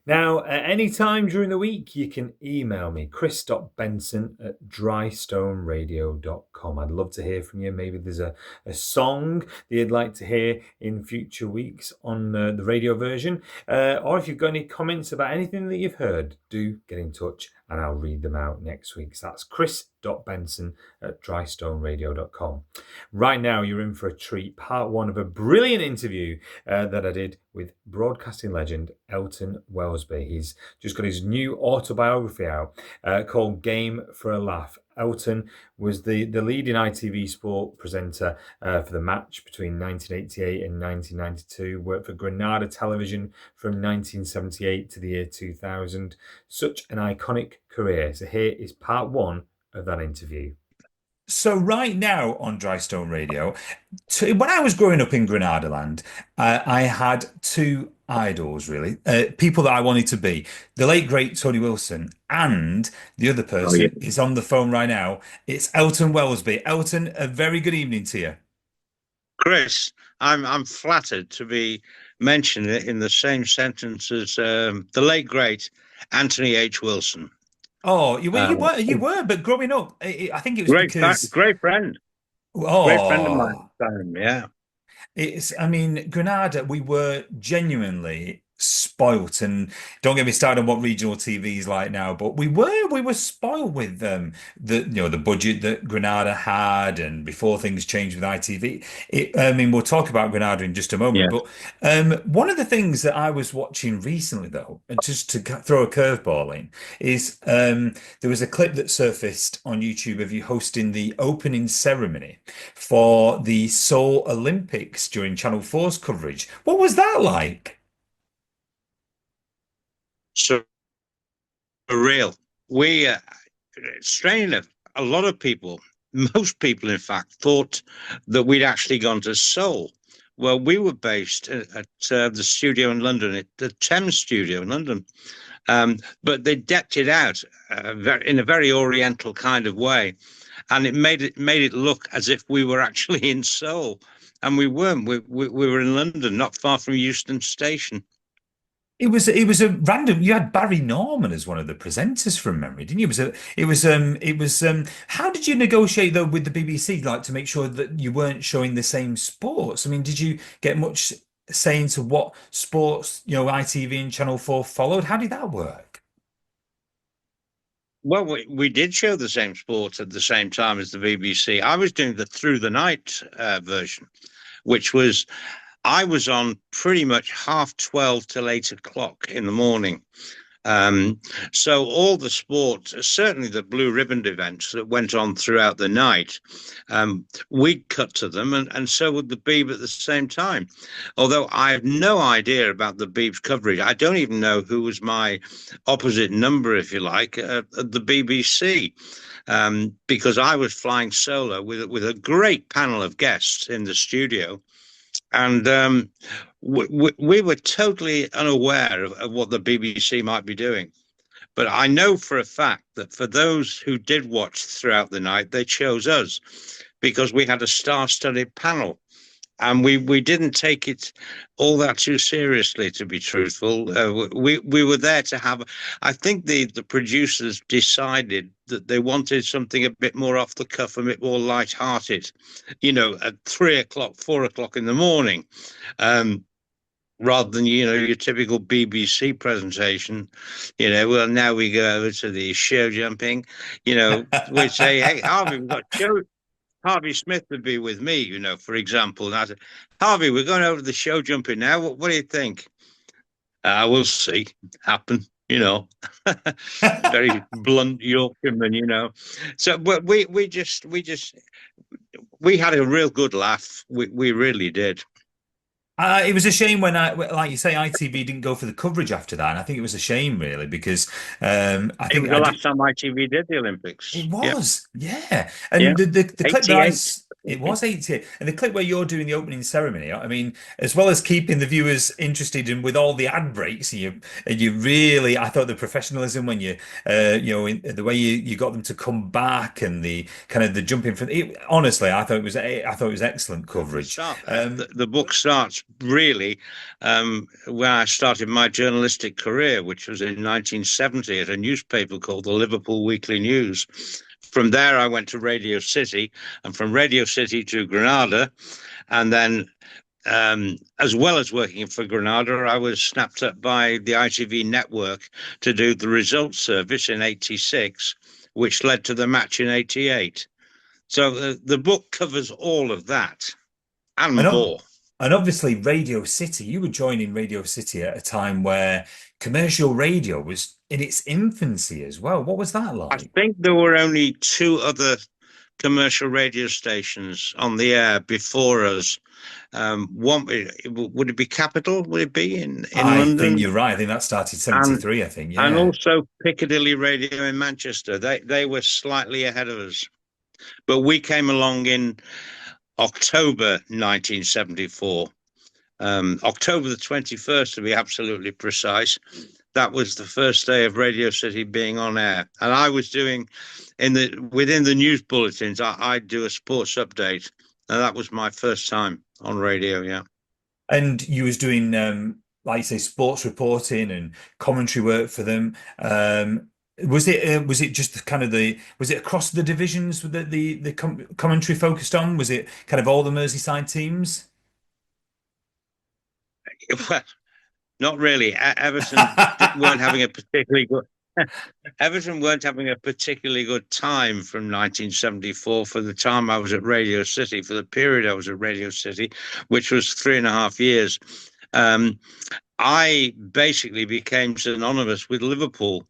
Now, at any time during the week, you can email me, chris.benson@drystoneradio.com. I'd love to hear from you. Maybe there's a song that you'd like to hear in future weeks on the radio version. Or if you've got any comments about anything that you've heard, do get in touch and I'll read them out next week. So that's chris.benson@drystoneradio.com. Right now, you're in for a treat. Part one of a brilliant interview that I did with broadcasting legend Elton Welsby. He's just got his new autobiography out called Game for a Laugh. Elton was the leading ITV sport presenter for the match between 1988 and 1992, worked for Granada Television from 1978 to the year 2000. Such an iconic career. So here is part one of that interview. So right now on Dry Stone Radio, when I was growing up in Granada land, I had two idols really, people that I wanted to be. The late great Tony Wilson and the other Oh yeah, person is on the phone right now. It's Elton Welsby. Elton, a very good evening to you. Chris, I'm flattered to be mentioned in the same sentence as the late great Anthony H. Wilson. Oh, Uh, you were, but growing up, I think it was because great friend of mine oh. at the time. Yeah, I mean, Granada, we were genuinely spoilt, and don't get me started on what regional TV is like now, but we were spoilt with the budget that Granada had, and before things changed with ITV. I mean, we'll talk about Granada in just a moment, yeah. but one of the things that I was watching recently, though, and just to throw a curveball in, is there was a clip that surfaced on YouTube of you hosting the opening ceremony for the Seoul Olympics during Channel 4's coverage. What was that like? So real. We, strange enough, a lot of people, most people, in fact, thought that we'd actually gone to Seoul. Well, we were based at the studio in London, at the Thames studio in London. But they decked it out in a very oriental kind of way, and it made it look as if we were actually in Seoul, and we weren't. We were in London, not far from Euston Station. It was a random. You had Barry Norman as one of the presenters from memory, didn't you? It was. How did you negotiate though with the BBC, like to make sure that you weren't showing the same sports? I mean, did you get much say into what sports, ITV and Channel 4 followed? How did that work? Well, we did show the same sport at the same time as the BBC. I was doing the through the night version, which was I was on pretty much 12:30 till 8 o'clock in the morning. Um, so all the sports, certainly the blue ribbon events that went on throughout the night, we'd cut to them, and so would the Beeb at the same time. Although I have no idea about the Beeb's coverage, I don't even know who was my opposite number, if you like, at the BBC. Because I was flying solo with a great panel of guests in the studio, and we were totally unaware of what the BBC might be doing. But I know for a fact that for those who did watch throughout the night, they chose us because we had a star-studded panel. And we didn't take it all that too seriously, to be truthful. We were there to have. I think the producers decided that they wanted something a bit more off the cuff, a bit more light-hearted, at 3 o'clock, 4 o'clock in the morning. Um, Rather than your typical BBC presentation, well, now we go over to the show jumping. We say, hey, Harvey, we've got show. Harvey Smith would be with me, for example. And I said, Harvey, we're going over the show jumping now. What do you think? We'll see. Happen, very blunt Yorkshireman. So, but we had a real good laugh. We really did. It was a shame when like you say, ITV didn't go for the coverage after that, and I think it was a shame really because I It think was I the did. last time ITV did the Olympics. It Yeah, was, yeah. yeah. And the clip that '88. it was 88. And the clip where you're doing the opening ceremony, I mean, as well as keeping the viewers interested and with all the ad breaks, you really, I thought the professionalism when the way you got them to come back and the kind of the jumping from it, honestly, I thought it was excellent The coverage. start, the book starts was really when I started my journalistic career, which was in 1970 at a newspaper called the Liverpool Weekly News. From there, I went to Radio City, and from Radio City to Granada, and then as well as working for Granada, I was snapped up by the ITV network to do the results service in '86, which led to the match in '88. So the book covers all of that and And, more. and obviously, Radio City, you were joining Radio City at a time where commercial radio was in its infancy as well. What was that I like? think there were only two other commercial radio stations on the air before us. One would it be Capital? Would it be in I think London? you're right. I think that started And 73, I think. and Yeah. also Piccadilly Radio in Manchester. They were slightly ahead of us, but we came along in October 1974. October the 21st, to be absolutely precise. That was the first day of Radio City being on air, and I was doing within the news bulletins. I'd do a sports update, and that was my first time on radio. Yeah. And you was doing, like you say, sports reporting and commentary work for them. Was it just kind of was it across the divisions that the commentary focused on? Was it kind of all the Merseyside teams? Well, not really. Everton weren't having a particularly good. Everton weren't having a particularly good time from 1974 for the time I was at Radio City, for the period I was at Radio City, which was 3.5 years. I basically became synonymous with Liverpool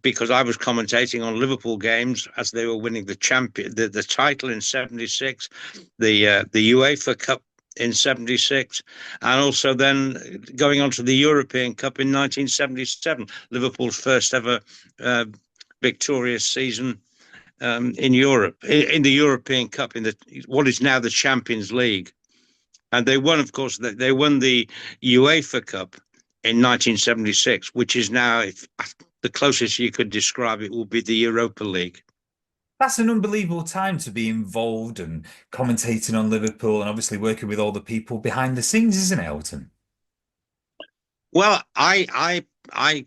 because I was commentating on Liverpool games as they were winning the title in '76, the UEFA Cup in '76, and also then going on to the European Cup in 1977, Liverpool's first ever victorious season in Europe, in the European Cup, in what is now the Champions League. And they won, of course, they won the UEFA Cup in 1976, which is now, if the closest you could describe it, will be the Europa League. That's an unbelievable time to be involved and commentating on Liverpool and obviously working with all the people behind the scenes, isn't it, Elton? Well, I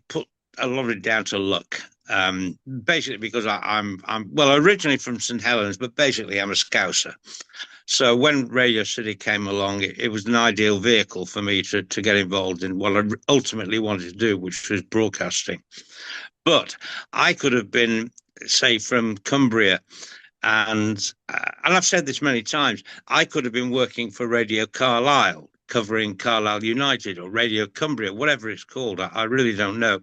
put a lot of it down to luck. Basically because I'm well originally from St Helens, but basically I'm a Scouser. So when Radio City came along, it was an ideal vehicle for me to get involved in what I ultimately wanted to do, which was broadcasting. But I could have been, say, from Cumbria, and I've said this many times, I could have been working for Radio Carlisle, covering Carlisle United, or Radio Cumbria, whatever it's called. I really don't know.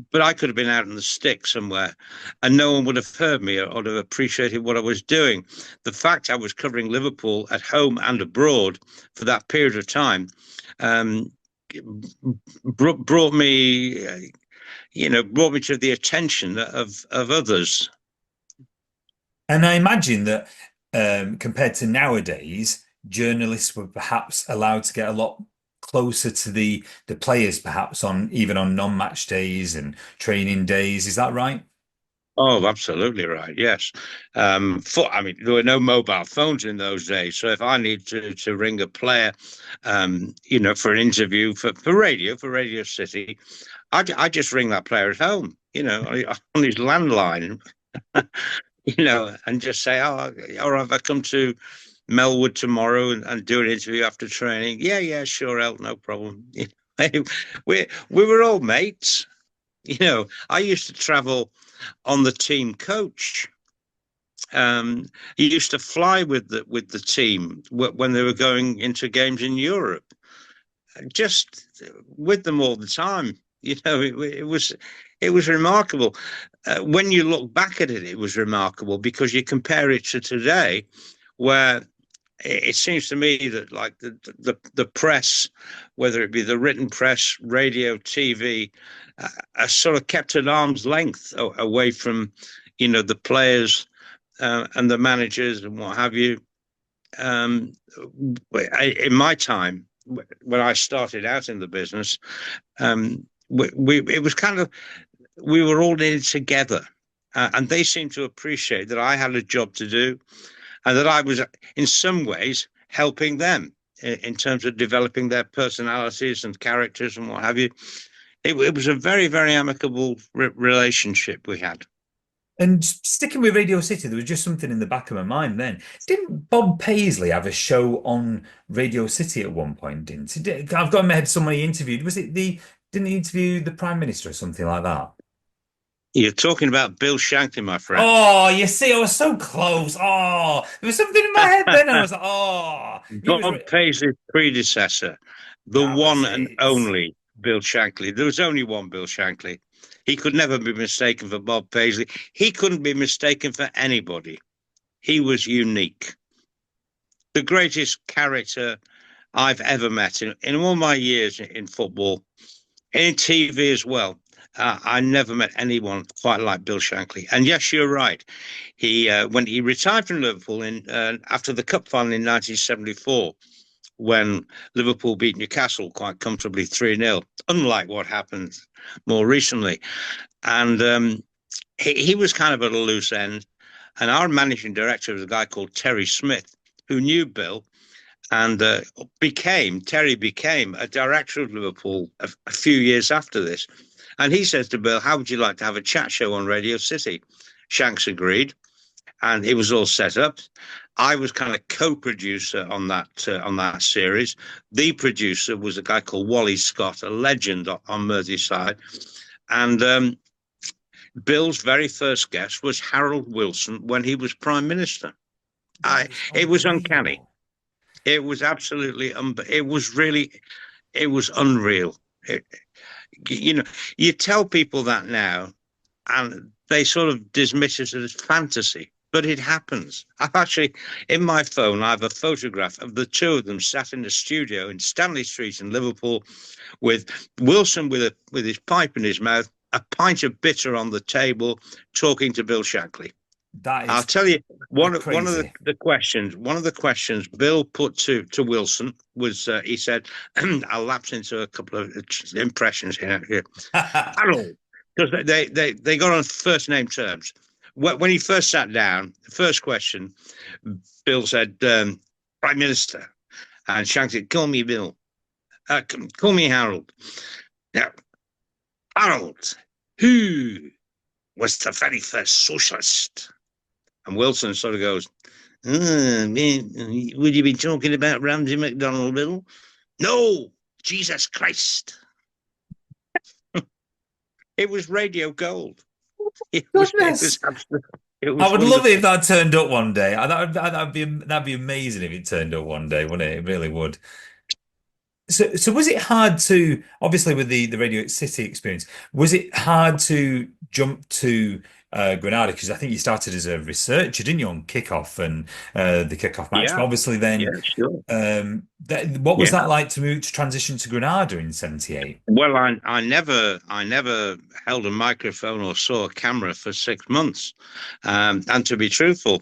But I could have been out in the sticks somewhere, and no one would have heard me or have appreciated what I was doing. The fact I was covering Liverpool at home and abroad for that period of time brought me, brought me to the attention of others. And I imagine that compared to nowadays, journalists were perhaps allowed to get a lot closer to the players, perhaps even on non-match days and training days. Is that right? Oh, absolutely right. Yes. I mean, there were no mobile phones in those days. So if I need to ring a player, for an interview for Radio City, I just ring that player at home, on his landline, and just say, oh, or have I come to Melwood tomorrow and do an interview after training? Yeah, sure, El, no problem. we were all mates. I used to travel on the team coach. He used to fly with the team when they were going into games in Europe, just with them all the time. It was remarkable. When you look back at it, it was remarkable because you compare it to today, where it seems to me that like the press, whether it be the written press, radio, TV, are sort of kept at arm's length away from, the players and the managers and what have you. In my time, when I started out in the business, it was kind of, we were all in it together, and they seemed to appreciate that I had a job to do and that I was in some ways helping them in terms of developing their personalities and characters and what have you. It was a very, very amicable relationship we had. And sticking with Radio City, there was just something in the back of my mind then. Didn't Bob Paisley have a show on Radio City at one point, didn't he? I've got in my head someone he interviewed. Didn't he interview the Prime Minister or something like that? You're talking about Bill Shankly, my friend. Oh, you see, I was so close. Oh, there was something in my head then. I was like, oh, Bob Paisley's predecessor, the that was one and it. only Bill Shankly. There was only one Bill Shankly. He could never be mistaken for Bob Paisley. He couldn't be mistaken for anybody. He was unique. The greatest character I've ever met in all my years in football, in TV as well. I never met anyone quite like Bill Shankly. And yes, you're right. He when he retired from Liverpool after the cup final in 1974, when Liverpool beat Newcastle quite comfortably 3-0, unlike what happened more recently. And he was kind of at a loose end. And our managing director was a guy called Terry Smith, who knew Bill and Terry became a director of Liverpool a few years after this. And he says to Bill, how would you like to have a chat show on Radio City? Shanks agreed, and it was all set up. I was kind of co-producer on that series. The producer was a guy called Wally Scott, a legend on Merseyside. And Bill's very first guest was Harold Wilson when he was Prime Minister. It was uncanny. It was absolutely, it was unreal. You tell people that now and they sort of dismiss it as fantasy, but it happens. I've actually, in my phone, I have a photograph of the two of them sat in the studio in Stanley Street in Liverpool with Wilson with his pipe in his mouth, a pint of bitter on the table, talking to Bill Shankly. I'll tell you, one of the questions Bill put to Wilson was he said, I'll lapse into a couple of impressions here. Harold, because they got on first name terms. When he first sat down, the first question, Bill said, Prime Minister, and Shanks said, call me Bill, call me Harold. Now, Harold, who was the very first socialist? And Wilson sort of goes, would you be talking about Ramsay MacDonald, Bill? No, Jesus Christ. It was radio gold. It was absolutely. I would love it if that turned up one day. That'd be amazing if it turned up one day, wouldn't it? It really would. So was it hard to, obviously with the Radio City experience, was it hard to jump to Granada? Because I think you started as a researcher, didn't you, on kickoff and the kickoff match? Yeah. But obviously then, sure. What was that like to transition to Granada in '78? Well, I never held a microphone or saw a camera for 6 months. And to be truthful,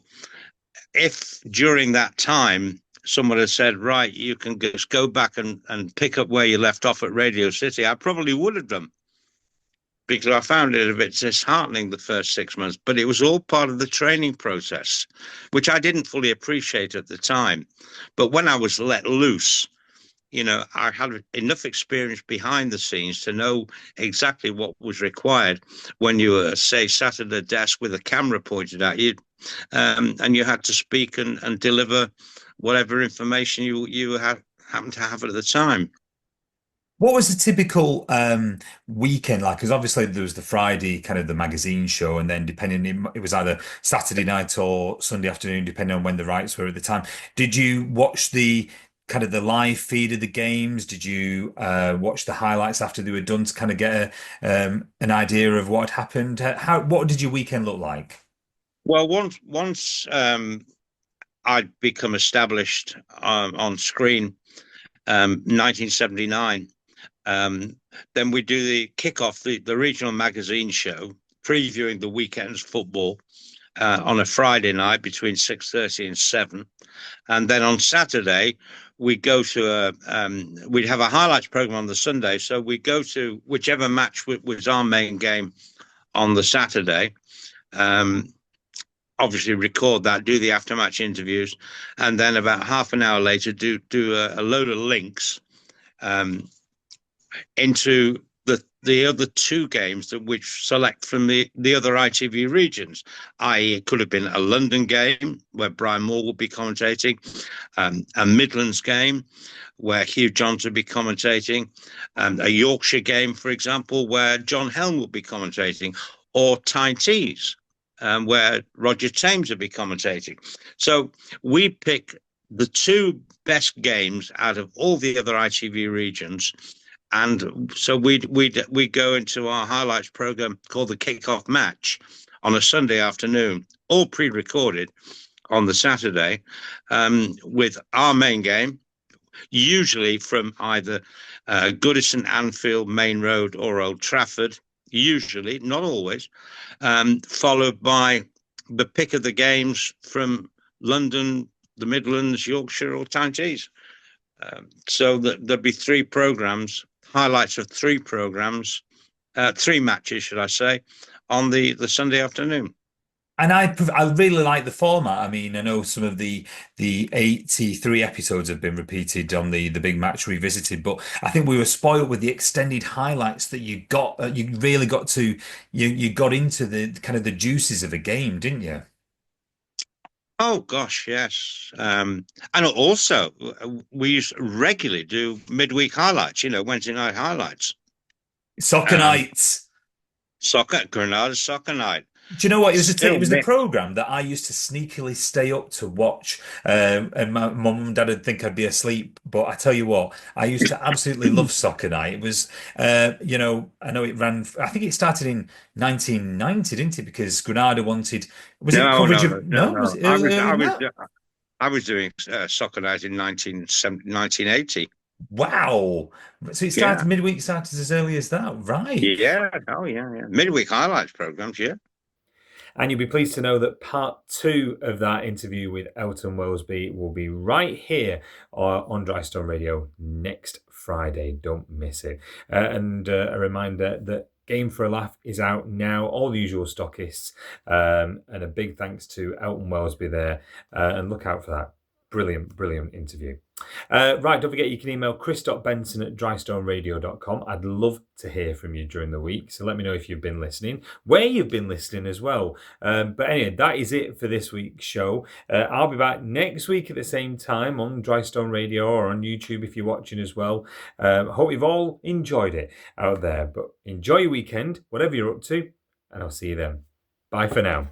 if during that time someone had said, right, you can just go back and pick up where you left off at Radio City, I probably would have done, because I found it a bit disheartening the first 6 months. But it was all part of the training process, which I didn't fully appreciate at the time. But when I was let loose, I had enough experience behind the scenes to know exactly what was required when you were, say, sat at a desk with a camera pointed at you, and you had to speak and deliver whatever information you happened to have at the time. What was the typical weekend like? Because obviously there was the Friday kind of the magazine show, and then it was either Saturday night or Sunday afternoon, depending on when the rights were at the time. Did you watch the kind of the live feed of the games? Did you watch the highlights after they were done to kind of get an idea of what had happened? What did your weekend look like? Well, once I'd become established on screen, 1979. Then we do the kickoff, the regional magazine show, previewing the weekend's football on a Friday night between 6:30 and 7. And then on Saturday, we go to we'd have a highlights program on the Sunday. So we go to whichever match was our main game on the Saturday. obviously record that, do the after-match interviews, and then about half an hour later do a load of links into the other two games that which select from the other ITV regions, i.e. it could have been a London game where Brian Moore would be commentating, a Midlands game where Hugh Johns would be commentating, a Yorkshire game, for example, where John Helm would be commentating, or Tyne Tees, where Roger Thames would be commentating. So we pick the two best games out of all the other ITV regions. And so we go into our highlights program called the Kickoff Match on a Sunday afternoon, all pre-recorded on the Saturday, with our main game, usually from either Goodison, Anfield, Main Road, or Old Trafford. Usually, not always, followed by the pick of the games from London, the Midlands, Yorkshire, or Tyne Tees. So there'd be three programs, highlights of three programs, three matches, should I say, on the Sunday afternoon. And I really like the format. I mean, I know some of the 83 episodes have been repeated on the Big Match Revisited, but I think we were spoiled with the extended highlights that you got. You really got to you got into the kind of the juices of a game, didn't you? Oh gosh, yes. And also we used to regularly do midweek highlights, Wednesday night highlights. Soccer Um, nights. Granada soccer night. Do you know what? It Still was the mixed. program that I used to sneakily stay up to watch, and my mum and dad would think I'd be asleep. But I tell you what, I used to absolutely love Soccer Night. It was, I know it ran. I think it started in 1990, didn't it? Because Granada wanted. Was it No, coverage no, of? no, no, No, was no. it earlier than that? I was doing soccer night in 1980. Wow. So it started Yeah, midweek, started as early as that, right? yeah, oh yeah, yeah. Midweek highlights programs, yeah. And you'll be pleased to know that part two of that interview with Elton Welsby will be right here on Dry Stone Radio next Friday. Don't miss it. And a reminder that Game for a Laugh is out now, all the usual stockists. And a big thanks to Elton Welsby there. And look out for that. Brilliant, brilliant interview. Right, don't forget you can email chris.benson@drystoneradio.com. I'd love to hear from you during the week. So let me know if you've been listening, where you've been listening as well. But anyway, that is it for this week's show. I'll be back next week at the same time on Drystone Radio or on YouTube if you're watching as well. Hope you've all enjoyed it out there. But enjoy your weekend, whatever you're up to, and I'll see you then. Bye for now.